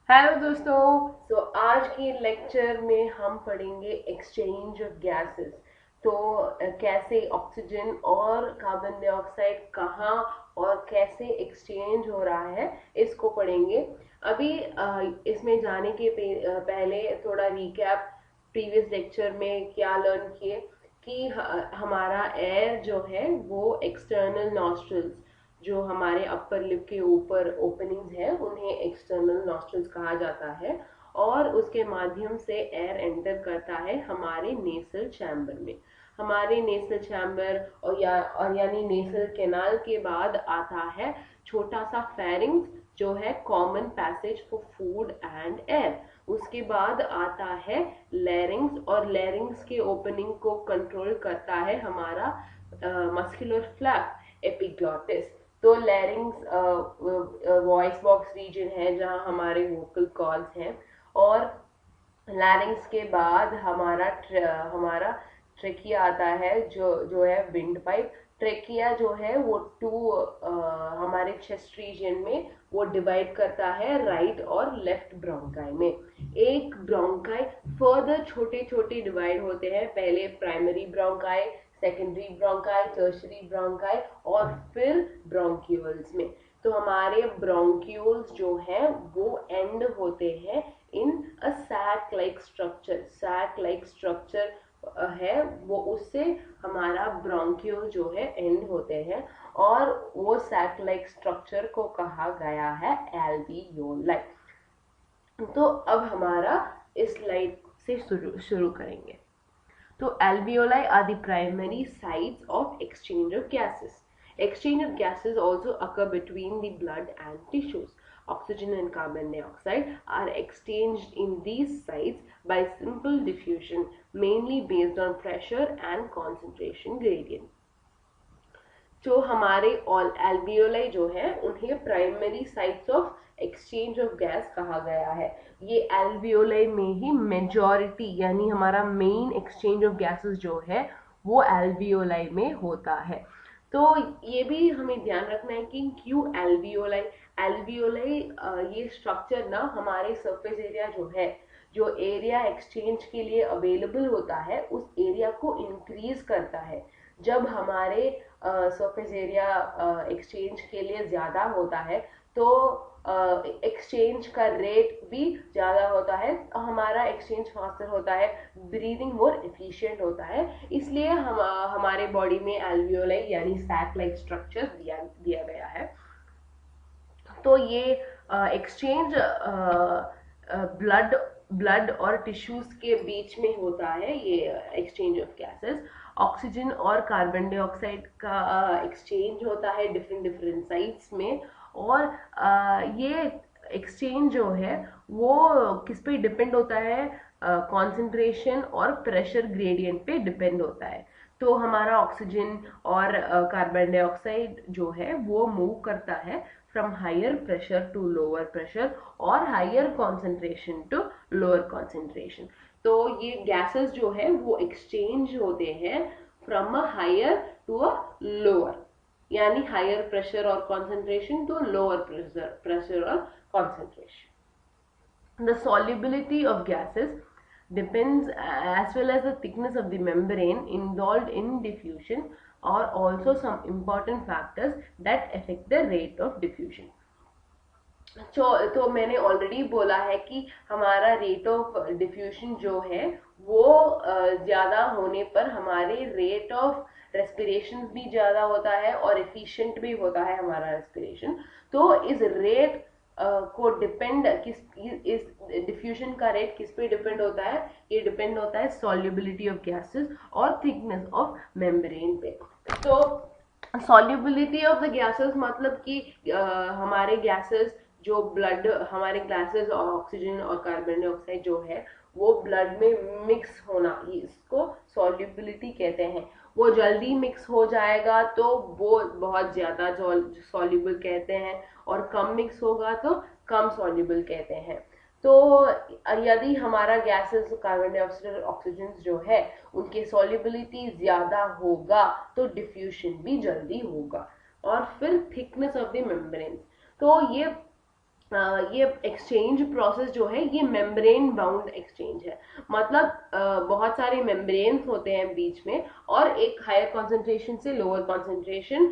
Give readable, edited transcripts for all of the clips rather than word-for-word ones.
Hello दोस्तों। आज के लेक्चर में हम पढ़ेंगे एक्सचेंज ऑफ गैसेस। तो कैसे ऑक्सीजन और कार्बन डाइऑक्साइड कहाँ और कैसे एक्सचेंज हो रहा है इसको पढ़ेंगे। अभी इसमें जाने के पहले थोड़ा रिकैप। प्रीवियस लेक्चर में क्या लर्न किए कि हमारा एयर जो है वो एक्सटर्नल नॉस्ट्रल्स, जो हमारे अपर लिप के ऊपर ओपनिंग्स है उन्हें एक्सटर्नल नॉस्ट्रल्स कहा जाता है, और उसके माध्यम से एयर एंटर करता है हमारे नेसल चैम्बर में। हमारे नेसल चैम्बर और यानी नेसल कैनाल के बाद आता है छोटा सा फेरिंग्स, जो है common passage for food and air. उसके बाद आता है लैरिंग्स, और लैरिंग्स के ओपनिंग को कंट्रोल करता है हमारा मस्कुलर फ्लैप एपिग्लॉटिस। तो लैरिंग्स वॉइस बॉक्स रीजन है जहाँ हमारे वोकल कॉर्ड्स हैं, और लैरिंग्स के बाद हमारा ट्रेकिया आता है, जो जो है विंड पाइप। ट्रेकिया जो है वो हमारे चेस्ट रीजन में वो डिवाइड करता है राइट और लेफ्ट ब्रोंकाई में। एक ब्रोंकाई फर्दर छोटे छोटे डिवाइड होते हैं, पहले primary bronchi, secondary bronchi, tertiary bronchi, और फिर ब्रोंक्यूल्स में। तो हमारे ब्रोंक्यूल्स जो हैं वो एंड होते हैं in a sac like structure. Sac like structure है वो, उससे हमारा ब्रोंक्यूल जो है एंड होते हैं, और वो सैक लाइक स्ट्रक्चर को कहा गया है एल्वियोलाई। तो अब हमारा इस स्लाइड से शुरू करेंगे। तो alveoli are the primary sites of exchange of gases. Exchange of gases also occur between the blood and tissues. Oxygen and carbon dioxide are exchanged in these sites by simple diffusion, mainly based on pressure and concentration gradient. जो हमारे alveoli जो है उन्हें primary sites of exchange of gas कहा गया है। ये alveoli में ही मेजॉरिटी यानी हमारा मेन एक्सचेंज ऑफ गैसेस जो है वो एल्वियोलाई में होता है। तो ये भी हमें ध्यान रखना है कि क्यों एल्वियोलाई। एल्वियोलाई ये स्ट्रक्चर ना हमारे सरफेस एरिया जो है, जो एरिया एक्सचेंज के लिए अवेलेबल होता है उस एरिया को इंक्रीज करता है। जब हमारे सरफेस एरिया एक्सचेंज के लिए ज़्यादा होता है तो एक्सचेंज का रेट भी ज़्यादा होता है, हमारा एक्सचेंज फास्टर होता है, ब्रीदिंग मोर एफिशिएंट होता है। इसलिए हमारे बॉडी में एल्वियोलाई यानी सैक लाइक स्ट्रक्चर दिया गया है। तो ये एक्सचेंज ब्लड ब्लड और टिश्यूज के बीच में होता है, ये एक्सचेंज ऑफ गैसेस। ऑक्सीजन और कार्बन डाइऑक्साइड का एक्सचेंज होता है डिफरेंट डिफरेंट साइट्स में, और ये एक्सचेंज जो है वो किस पे डिपेंड होता है, कॉन्सेंट्रेशन और प्रेशर ग्रेडियंट पे डिपेंड होता है। तो हमारा ऑक्सीजन और कार्बन डाइऑक्साइड जो है वो मूव करता है from higher pressure to lower pressure और higher concentration to lower concentration. तो ये गैसेस जो है वो एक्सचेंज होते हैं from a higher to a lower, यानी हायर प्रेशर और कॉन्सेंट्रेशन टू लोअर प्रेशर और concentration. The solubility of gases depends as well as the thickness of the membrane involved in diffusion are also some important factors that affect the rate of diffusion. तो मैंने already बोला है कि हमारा rate of diffusion जो है वो ज्यादा होने पर हमारे रेट ऑफ रेस्पिरेशन भी ज्यादा होता है और एफिशिएंट भी होता है हमारा रेस्पिरेशन। तो इस रेट को डिपेंड इस डिफ्यूजन का रेट किस पे डिपेंड होता है, ये डिपेंड होता है सॉल्युबिलिटी ऑफ गैसेस और थिकनेस ऑफ मेम्ब्रेन पे। तो सॉल्युबिलिटी ऑफ द गैसेस मतलब कि हमारे गैसेस जो ब्लड, हमारे गैसेस और ऑक्सीजन और कार्बन डाइऑक्साइड जो है वो ब्लड में मिक्स होना, इसको सॉल्युबिलिटी कहते हैं। वो जल्दी मिक्स हो जाएगा तो वो बहुत ज्यादा सॉल्युबल कहते हैं, और कम मिक्स होगा तो कम सॉल्युबल कहते हैं। तो यदि हमारा गैसेस कार्बन डाइऑक्साइड और ऑक्सीजन जो है उनकी सॉल्युबिलिटी ज्यादा होगा तो डिफ्यूजन भी जल्दी होगा। और फिर थिकनेस ऑफ द मेम्ब्रेन, तो ये ये एक्सचेंज प्रोसेस जो है ये मेम्ब्रेन बाउंड एक्सचेंज है। मतलब बहुत सारे मेम्ब्रेन्स होते हैं बीच में, और एक हायर कॉन्सेंट्रेशन से लोअर कॉन्सेंट्रेशन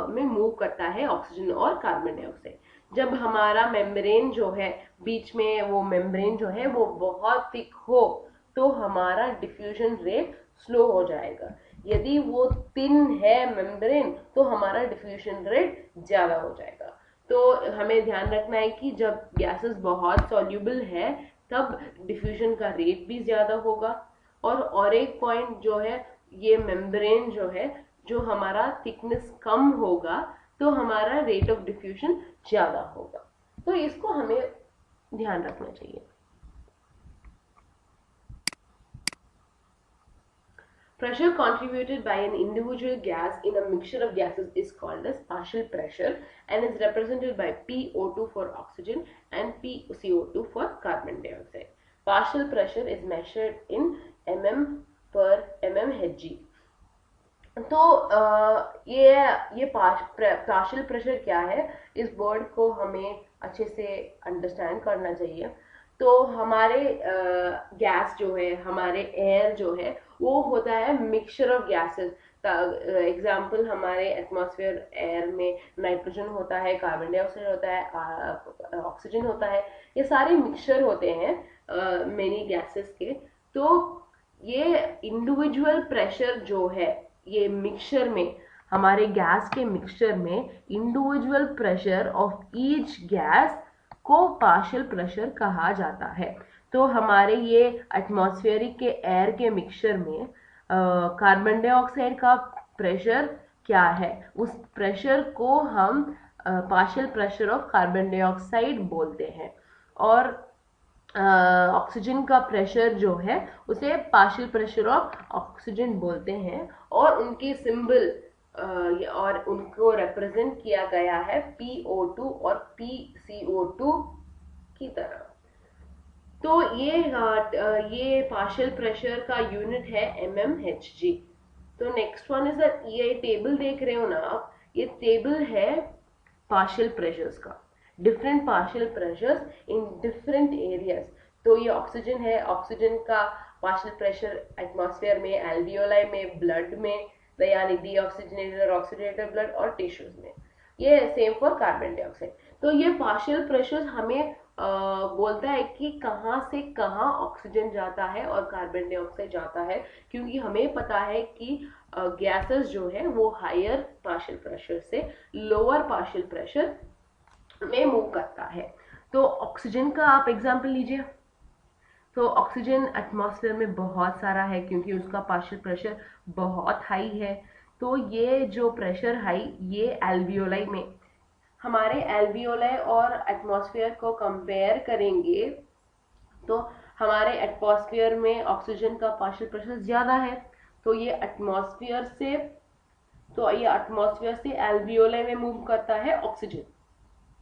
में मूव करता है ऑक्सीजन और कार्बन डाइऑक्साइड। जब हमारा मेम्ब्रेन जो है बीच में, वो मेम्ब्रेन जो है वो बहुत थिक हो तो हमारा डिफ्यूजन रेट स्लो हो जाएगा। यदि वो थिन है मेम्ब्रेन तो हमारा डिफ्यूजन रेट ज्यादा हो जाएगा। तो हमें ध्यान रखना है कि जब गैसेस बहुत सॉल्यूबल है तब डिफ्यूजन का रेट भी ज्यादा होगा। और एक पॉइंट जो है, ये मेम्ब्रेन जो है, जो हमारा थिकनेस कम होगा तो हमारा रेट ऑफ डिफ्यूजन ज्यादा होगा। तो इसको हमें ध्यान रखना चाहिए। Pressure contributed by an individual gas in a mixture of gases is called as partial pressure and is represented by PO2 for oxygen and PCO2 for carbon dioxide. Partial pressure is measured in mm per mmHg. तो ये partial pressure क्या है, इस word को हमें अच्छे से understand करना चाहिए। तो हमारे गैस जो है, हमारे एयर जो है, वो होता है मिक्सचर ऑफ गैसेस। एग्जाम्पल, हमारे एटमॉस्फेयर एयर में नाइट्रोजन होता है, कार्बन डाइऑक्साइड होता है, ऑक्सीजन होता है, ये सारे मिक्सचर होते हैं मेनी गैसेस के। तो ये इंडिविजुअल प्रेशर जो है, ये मिक्सचर में, हमारे गैस के मिक्सचर में individual pressure of each gas को पार्शियल प्रेशर कहा जाता है। तो हमारे ये एटमॉस्फेरिक के एयर के मिक्सचर में कार्बन डाइऑक्साइड का प्रेशर क्या है, उस प्रेशर को हम partial pressure of carbon dioxide बोलते हैं। और ऑक्सीजन का प्रेशर जो है उसे पार्शियल प्रेशर ऑफ ऑक्सीजन बोलते हैं। और उनकी सिंबल और उनको रिप्रेजेंट किया गया है PO2 और PCO2 की तरह। तो ये पार्शियल प्रेशर का यूनिट है mmHg। तो नेक्स्ट वन इज, ये टेबल देख रहे हो ना आप, ये टेबल है पार्शियल प्रेशर्स का, different partial pressures in different areas. तो ये ऑक्सीजन है, ऑक्सीजन का पार्शियल प्रेशर एटमॉस्फेयर में, एल्वियोलाई में, ब्लड में, यानी डीऑक्सीजनेटेड और ऑक्सीजनेटेड ब्लड, और टिश्यूज में। ये सेम फॉर कार्बन डाइऑक्साइड। तो ये पार्शियल प्रेशर हमें बोलता है कि कहाँ से कहाँ ऑक्सीजन जाता है और कार्बन डाइऑक्साइड जाता है, क्योंकि हमें पता है कि गैसेस जो है वो हायर पार्शियल प्रेशर से लोअर पार्शियल प्रेशर में मूव करता है। तो ऑक्सीजन का आप एग्जांपल लीजिए। तो ऑक्सीजन एटमॉस्फेयर में बहुत सारा है क्योंकि उसका पार्शियल प्रेशर बहुत हाई है। तो ये जो प्रेशर हाई, ये एल्वियोलाई में, हमारे एल्वियोलाई और एटमॉस्फेयर को कंपेयर करेंगे तो हमारे एटमॉस्फेयर में ऑक्सीजन का पार्शियल प्रेशर ज्यादा है। तो ये एटमॉस्फेयर से एल्वियोलाई में मूव करता है ऑक्सीजन।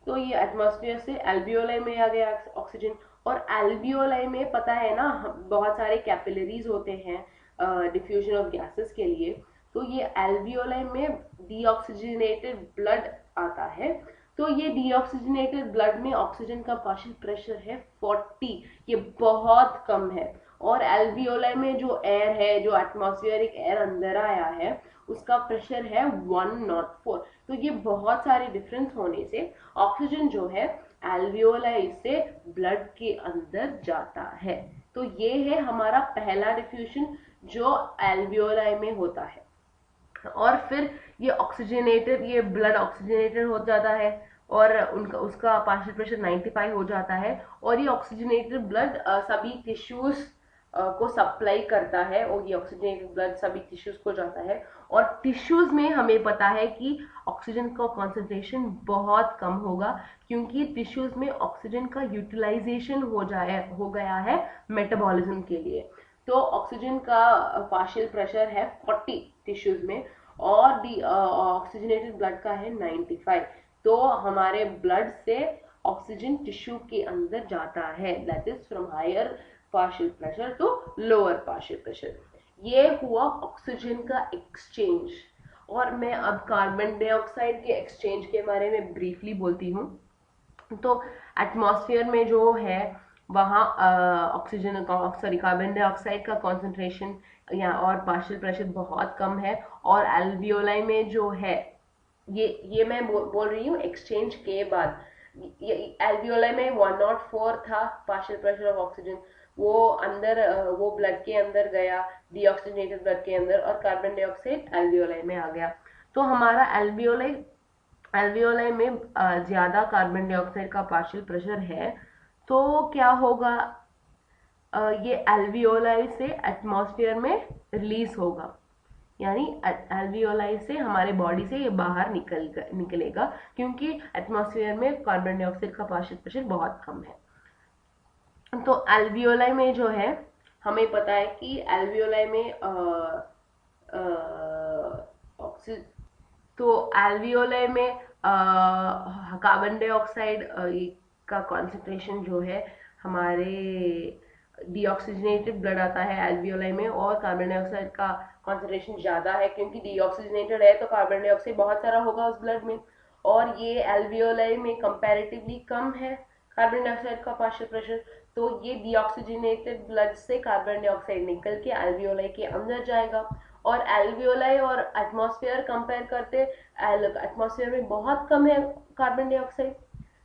तो ये एटमॉस्फेयर से एल्वियोलाई में आ गया ऑक्सीजन। और एल्वियोलाई में पता है ना, बहुत सारे कैपिलरीज होते हैं डिफ्यूजन ऑफ गैसेस के लिए। तो ये एल्वियोलाई में डीऑक्सीजनेटेड ब्लड आता है। तो ये डीऑक्सीजनेटेड ब्लड में ऑक्सीजन का पार्शियल प्रेशर है 40, ये बहुत कम है। और एल्वियोलाई में जो एयर है, जो एटमॉस्फेरिक एयर अंदर आया है, उसका प्रेशर है 104। तो ये बहुत सारे डिफरेंस होने से ऑक्सीजन जो है एल्वियोलाई से ब्लड के अंदर जाता है। तो ये है हमारा पहला डिफ्यूजन जो एल्वियोलाई में होता है। और फिर ये ऑक्सीजनेटेड, ये ब्लड ऑक्सीजनेटेड हो जाता है और उसका पार्शियल प्रेशर 95 हो जाता है। और ये ऑक्सीजनेटेड ब्लड सभी टिश्यूज को सप्लाई करता है, और ये ऑक्सीजनेटेड ब्लड सभी टिश्यूज को जाता है। और टिश्यूज में हमें पता है कि ऑक्सीजन का कॉन्सेंट्रेशन बहुत कम होगा, क्योंकि टिश्यूज में ऑक्सीजन का यूटिलाइजेशन हो गया है मेटाबॉलिज्म के लिए। तो ऑक्सीजन का पार्शियल प्रेशर है 40 टिश्यूज में, और ऑक्सीजनेटेड ब्लड का है 95। तो हमारे ब्लड से ऑक्सीजन टिश्यू के अंदर जाता है, that is from higher partial pressure to lower partial pressure. ये हुआ ऑक्सीजन का एक्सचेंज। और मैं अब कार्बन डाइऑक्साइड के एक्सचेंज के बारे में ब्रीफली बोलती हूँ। तो एटमॉस्फेयर में जो है वहाँ ऑक्सीजन सॉरी कार्बन डाइऑक्साइड का कॉन्सेंट्रेशन या और पार्शियल प्रेशर बहुत कम है। और एल्वियोलाई में जो है ये मैं बोल रही हूँ एक्सचेंज के बाद। ये एल्वियोलाई में 104 था पार्शियल प्रेशर ऑफ ऑक्सीजन, वो अंदर वो ब्लड के अंदर गया, डीऑक्सीजनेटेड ब्लड के अंदर, और कार्बन डाइऑक्साइड एल्वियोलाई में आ गया। तो हमारा एल्वियोलाई में ज्यादा कार्बन डाइऑक्साइड का पार्शियल प्रेशर है। तो क्या होगा, ये एल्वियोलाई से एटमॉस्फेयर में रिलीज होगा, यानी एल्वियोलाई से हमारे बॉडी से ये बाहर निकलेगा, क्योंकि एटमॉस्फेयर में कार्बन डाइऑक्साइड का पार्शियल प्रेशर बहुत कम है। तो एल्वियोलाई में जो है हमें पता है कि एल्वियोलाई में तो एल्वियोलाई में कार्बन डाइऑक्साइड का कॉन्सेंट्रेशन जो है हमारे डीऑक्सीजनेटेड ब्लड आता है एल्वियोलाई में, और कार्बन डाइऑक्साइड का कॉन्सेंट्रेशन ज्यादा है, क्योंकि डीऑक्सीजनेटेड है तो कार्बन डाइऑक्साइड बहुत सारा होगा उस ब्लड में। और ये एल्वियोलाई में कंपैरेटिवली कम है कार्बन डाइऑक्साइड का पार्शियल प्रेशर, तो ये डीऑक्सीजनेटेड ब्लड से कार्बन डाइऑक्साइड निकल के एल्वियोलाई के अंदर जाएगा। और एल्वियोलाई और एटमॉस्फेयर कंपेयर करते एटमॉस्फेयर में बहुत कम है कार्बन डाइऑक्साइड,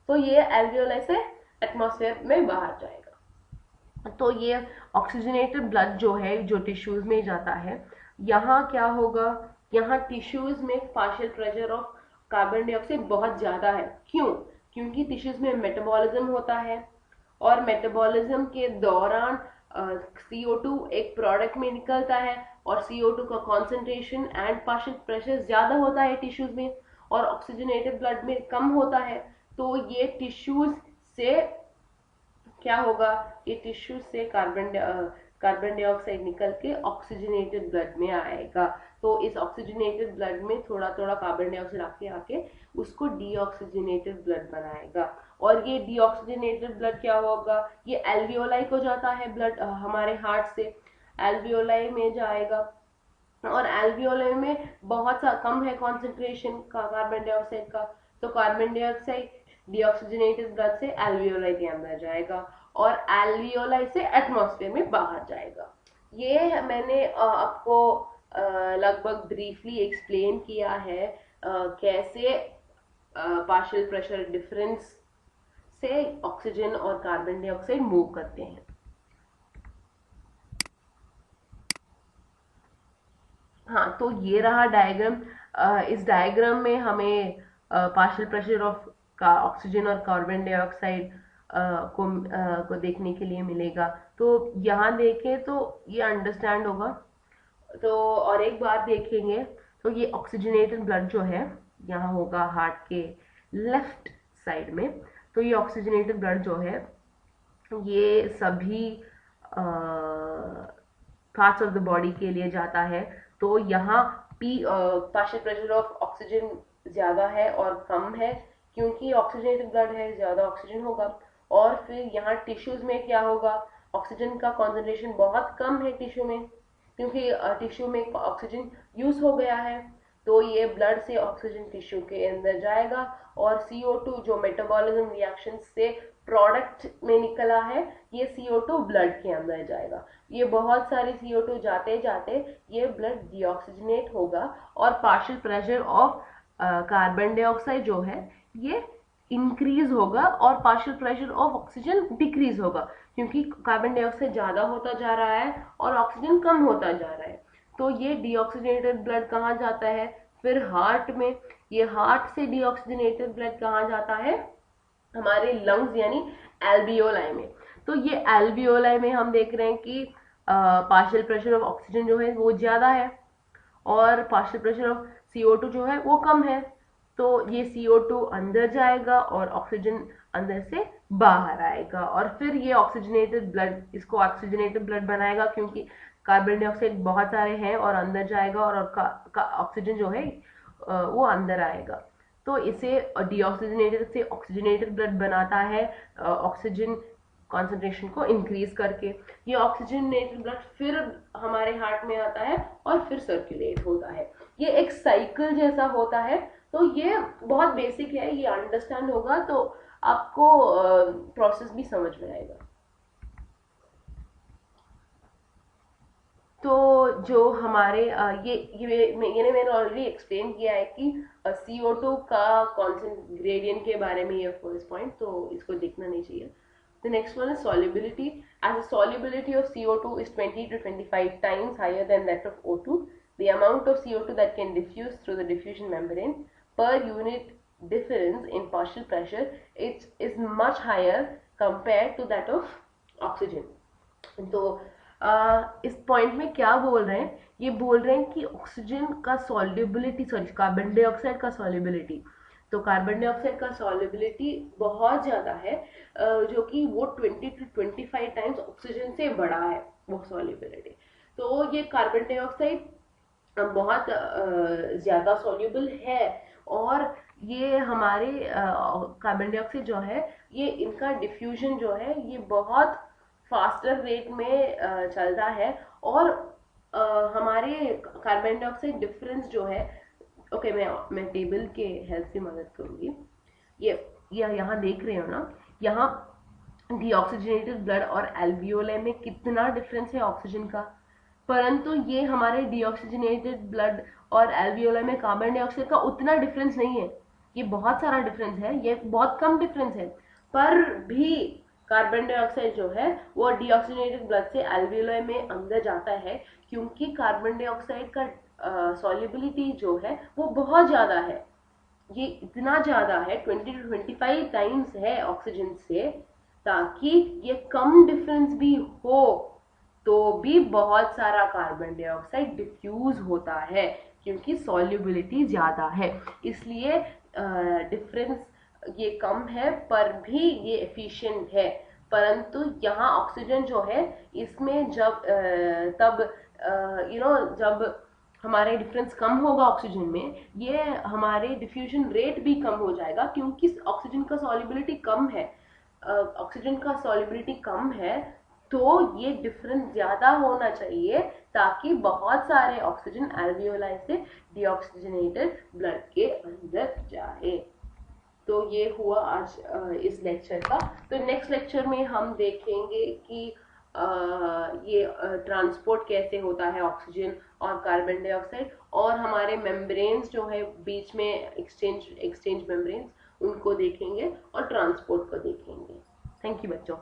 तो ये एल्वियोलाई से एटमॉस्फेयर में बाहर जाएगा। तो ये ऑक्सीजनेटेड ब्लड जो है जो टिश्यूज में जाता है, यहाँ क्या होगा, यहाँ टिश्यूज में partial pressure of carbon dioxide बहुत ज्यादा है। क्यों? क्योंकि टिश्यूज में मेटाबॉलिज्म होता है, और मेटाबॉलिज्म के दौरान CO2 एक प्रोडक्ट में निकलता है, और CO2 का कॉन्सेंट्रेशन एंड पार्शियल प्रेशर ज्यादा होता है टिश्यूज में, और ऑक्सीजनेटेड ब्लड में कम होता है। तो ये टिश्यूज से क्या होगा, ये टिश्यू से कार्बन डाइऑक्साइड निकल के ऑक्सीजनेटेड ब्लड में आएगा। तो इस ऑक्सीजनेटेड ब्लड में थोड़ा थोड़ा कार्बन डाइऑक्साइड आके आके उसको डीऑक्सीजनेटेड ब्लड बनाएगा। और ये डीऑक्सीजनेटेड ब्लड क्या होगा, ये एल्वियोलाई को जाता है ब्लड हमारे हार्ट से एल्वियोलाई में जाएगा, और एल्वियोलाई में बहुत सा कम है कॉन्सेंट्रेशन का कार्बन डाइऑक्साइड का, तो कार्बन डाइऑक्साइड डीऑक्सीजनेटेड ब्लड से एल्वियोलाई के अंदर जाएगा, और एल्वियोलाई से एटमॉस्फेयर में बाहर जाएगा। ये मैंने आपको लगभग ब्रीफली एक्सप्लेन किया है कैसे पार्शियल प्रेशर डिफरेंस से ऑक्सीजन और कार्बन डाइऑक्साइड मूव करते हैं। हाँ, तो ये रहा डायग्राम। इस डायग्राम में हमें पार्शियल प्रेशर ऑफ का ऑक्सीजन और कार्बन डाइऑक्साइड को देखने के लिए मिलेगा। तो यहाँ देखें तो ये अंडरस्टैंड होगा। तो और एक बार देखेंगे तो ये ऑक्सीजनेटेड ब्लड जो है यहाँ होगा हार्ट के लेफ्ट साइड में। तो ये ऑक्सीजनेटेड ब्लड जो है ये सभी पार्ट्स ऑफ द बॉडी के लिए जाता है। तो यहाँ पार्शियल प्रेशर ऑफ ऑक्सीजन ज्यादा है और कम है, क्योंकि ऑक्सीजनेटेड ब्लड है ज्यादा ऑक्सीजन होगा। और फिर यहाँ टिश्यूज में क्या होगा, ऑक्सीजन का कॉन्सेंट्रेशन बहुत कम है टिश्यू में, क्योंकि टिश्यू में ऑक्सीजन यूज हो गया है। तो ये ब्लड से ऑक्सीजन टिश्यू के अंदर जाएगा, और CO2 जो मेटाबॉलिज्म रिएक्शन से प्रोडक्ट में निकला है, ये CO2 ब्लड के अंदर जाएगा। ये बहुत सारे CO2 जाते जाते ये ब्लड डीऑक्सीजनेट होगा, और partial pressure of carbon dioxide जो है ये इंक्रीज होगा, और partial pressure of oxygen decrease होगा, क्योंकि कार्बन डाइऑक्साइड ज्यादा होता जा रहा है और ऑक्सीजन कम होता जा रहा है। तो ये डीऑक्सीजनेटेड ब्लड कहाँ जाता है, फिर हार्ट में। ये हार्ट से डीऑक्सीजनेटेड ब्लड कहाँ जाता है, हमारे लंग्स यानी एल्वियोलाई में। तो ये एल्वियोलाई में हम देख रहे हैं कि पार्शियल प्रेशर ऑफ ऑक्सीजन जो है वो ज्यादा है, और पार्शियल प्रेशर ऑफ CO2 जो है वो कम है। तो ये CO2 अंदर जाएगा और ऑक्सीजन अंदर से बाहर आएगा, और फिर ये ऑक्सीजनेटेड ब्लड इसको ऑक्सीजनेटेड ब्लड बनाएगा, क्योंकि कार्बन डाइऑक्साइड बहुत सारे हैं और अंदर जाएगा, और ऑक्सीजन जो है वो अंदर आएगा। तो इसे डीऑक्सीजनेटेड से ऑक्सीजनेटेड ब्लड बनाता है, ऑक्सीजन कॉन्सेंट्रेशन को इंक्रीज करके। ये ऑक्सीजनेटेड ब्लड फिर हमारे हार्ट में आता है और फिर सर्कुलेट होता है। ये एक साइकिल जैसा होता है। तो ये बहुत बेसिक है, ये अंडरस्टैंड होगा तो आपको प्रोसेस भी समझ में आएगा। तो जो हमारे मैंने ऑलरेडी एक्सप्लेन किया है कि CO2 का कॉन्सेंट ग्रेडियंट के बारे में, ये फर्स्ट पॉइंट, तो इसको देखना नहीं चाहिए। The next one is solubility. As the solubility of CO2 is 20 to 25 times higher than that of O2, the amount of CO2 that can diffuse through the diffusion membrane per unit difference in partial pressure it is much higher compared to that of oxygen. तो इस point में क्या बोल रहे हैं, ये बोल रहे हैं कि ऑक्सीजन का सॉल्युबिलिटी, सॉरी कार्बन डाइऑक्साइड का सॉल्युबिलिटी, तो कार्बन डाइऑक्साइड का सॉल्युबिलिटी बहुत ज़्यादा है, जो कि वो 20 to 25 टाइम्स ऑक्सीजन से बड़ा है वो सॉल्युबिलिटी। तो ये कार्बन डाइऑक्साइड बहुत ज़्यादा सॉल्युबल है, और ये हमारे कार्बन डाइऑक्साइड जो है, ये इनका डिफ्यूजन जो है ये बहुत फास्टर रेट में चलता है, और हमारे कार्बन डाइऑक्साइड डिफरेंस जो है, ओके मैं टेबल के हेल्प से मदद करूंगी। ये यहाँ देख रहे हो ना, यहाँ डीऑक्सीजनेटेड ब्लड और एल्वियोलाई में कितना डिफरेंस है ऑक्सीजन का, परंतु ये हमारे डीऑक्सीजनेटेड ब्लड और एल्वियोलाई में कार्बन डाइऑक्साइड का उतना डिफरेंस नहीं है। ये बहुत सारा डिफरेंस है, ये बहुत कम डिफरेंस है, पर भी कार्बन डाइऑक्साइड जो है वो डीऑक्सीजनेटेड ब्लड से एल्वियोलाई में अंदर जाता है, क्योंकि कार्बन डाइऑक्साइड का सॉल्युबिलिटी जो है वो बहुत ज़्यादा है। ये इतना ज़्यादा है, 20 to 25 टाइम्स है ऑक्सीजन से, ताकि ये कम डिफरेंस भी हो तो भी बहुत सारा कार्बन डाइऑक्साइड डिफ्यूज होता है, क्योंकि सॉल्युबिलिटी ज़्यादा है, इसलिए डिफरेंस ये कम है पर भी ये एफिशिएंट है। परंतु यहाँ ऑक्सीजन जो है इसमें जब तब जब हमारे डिफरेंस कम होगा ऑक्सीजन में, ये हमारे डिफ्यूजन रेट भी कम हो जाएगा, क्योंकि ऑक्सीजन का सॉल्युबिलिटी कम है, ऑक्सीजन का सॉल्युबिलिटी कम है, तो ये डिफरेंस ज्यादा होना चाहिए, ताकि बहुत सारे ऑक्सीजन एल्वियोलाई से डीऑक्सीजनेटेड ब्लड के अंदर जाए। तो ये हुआ आज इस लेक्चर का। तो नेक्स्ट लेक्चर में हम देखेंगे कि ये ट्रांसपोर्ट कैसे होता है ऑक्सीजन और कार्बन डाइऑक्साइड, और हमारे मेम्ब्रेन्स जो है बीच में एक्सचेंज मेम्ब्रेन्स, उनको देखेंगे और ट्रांसपोर्ट को देखेंगे। थैंक यू बच्चों।